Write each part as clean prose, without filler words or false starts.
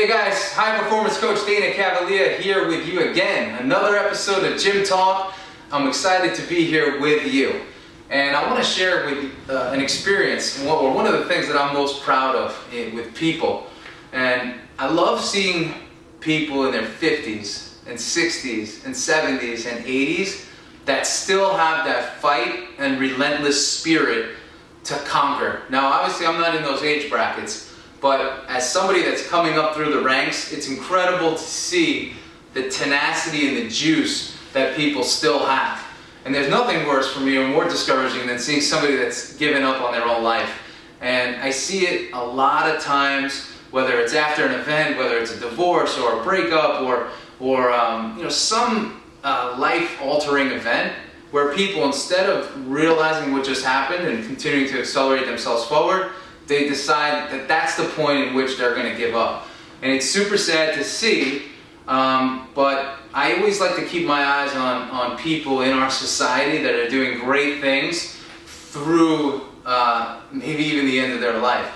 Hey guys, high performance coach Dana CAVALEA here with you again. Another episode of Gym Talk. I'm excited to be here with you. And I want to share with you an experience, one of the things that I'm most proud of with people. And I love seeing people in their 50s and 60s and 70s and 80s that still have that fight and relentless spirit to conquer. Now obviously I'm not in those age brackets, but as somebody that's coming up through the ranks, it's incredible to see the tenacity and the juice that people still have. And there's nothing worse for me or more discouraging than seeing somebody that's given up on their own life. And I see it a lot of times, whether it's after an event, whether it's a divorce or a breakup or some life-altering event, where people, instead of realizing what just happened and continuing to accelerate themselves forward, they decide that that's the point in which they're going to give up. And it's super sad to see, but I always like to keep my eyes on people in our society that are doing great things through maybe even the end of their life.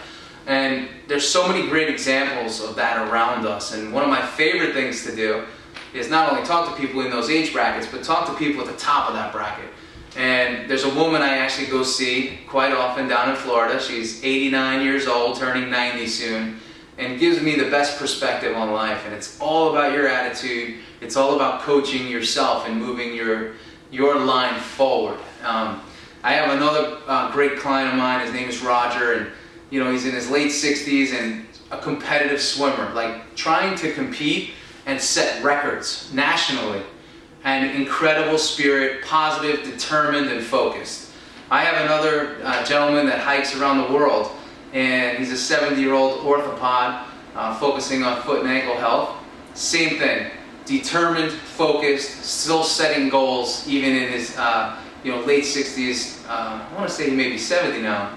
And there's so many great examples of that around us. And one of my favorite things to do is not only talk to people in those age brackets, but talk to people at the top of that bracket. And there's a woman I actually go see quite often down in Florida. She's 89 years old, turning 90 soon, and gives me the best perspective on life. And it's all about your attitude. It's all about coaching yourself and moving your line forward. I have another great client of mine. His name is Roger, and he's in his late 60s and a competitive swimmer, like trying to compete and set records nationally. And incredible spirit, positive, determined, and focused. I have another gentleman that hikes around the world, and he's a 70-year-old orthopod focusing on foot and ankle health. Same thing, determined, focused, still setting goals, even in his late 60s. I want to say he may be 70 now,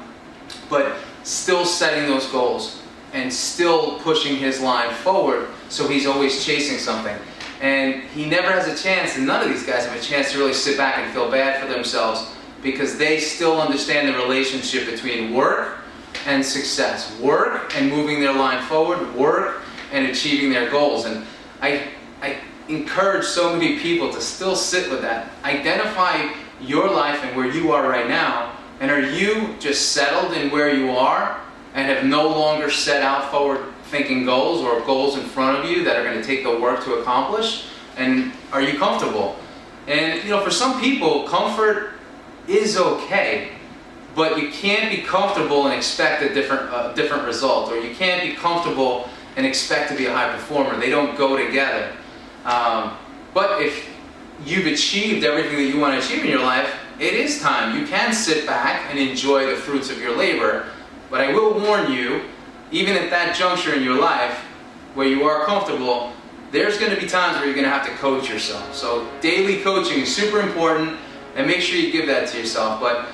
but still setting those goals and still pushing his line forward, so he's always chasing something. And he never has a chance, and none of these guys have a chance to really sit back and feel bad for themselves, because they still understand the relationship between work and success, work and moving their line forward, work and achieving their goals. And I encourage so many people to still sit with that. Identify your life and where you are right now, and are you just settled in where you are and have no longer set out forward thinking goals or goals in front of you that are going to take the work to accomplish? And are you comfortable? And for some people, comfort is okay, but you can't be comfortable and expect a different result, or you can't be comfortable and expect to be a high performer. They don't go together. But if you've achieved everything that you want to achieve in your life, it is time. You can sit back and enjoy the fruits of your labor. But I will warn you, even at that juncture in your life where you are comfortable, there's going to be times where you're going to have to coach yourself. So daily coaching is super important, and make sure you give that to yourself. But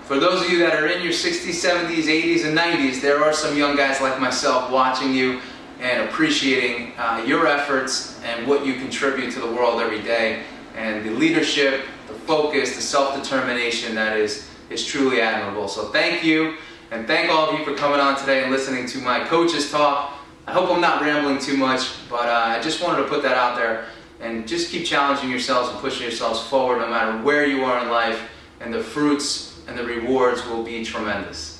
for those of you that are in your 60s, 70s, 80s, and 90s, there are some young guys like myself watching you and appreciating your efforts and what you contribute to the world every day, and the leadership, the focus, the self-determination that is truly admirable. So thank you. And thank all of you for coming on today and listening to my coach's talk. I hope I'm not rambling too much, but I just wanted to put that out there, and just keep challenging yourselves and pushing yourselves forward no matter where you are in life, and the fruits and the rewards will be tremendous.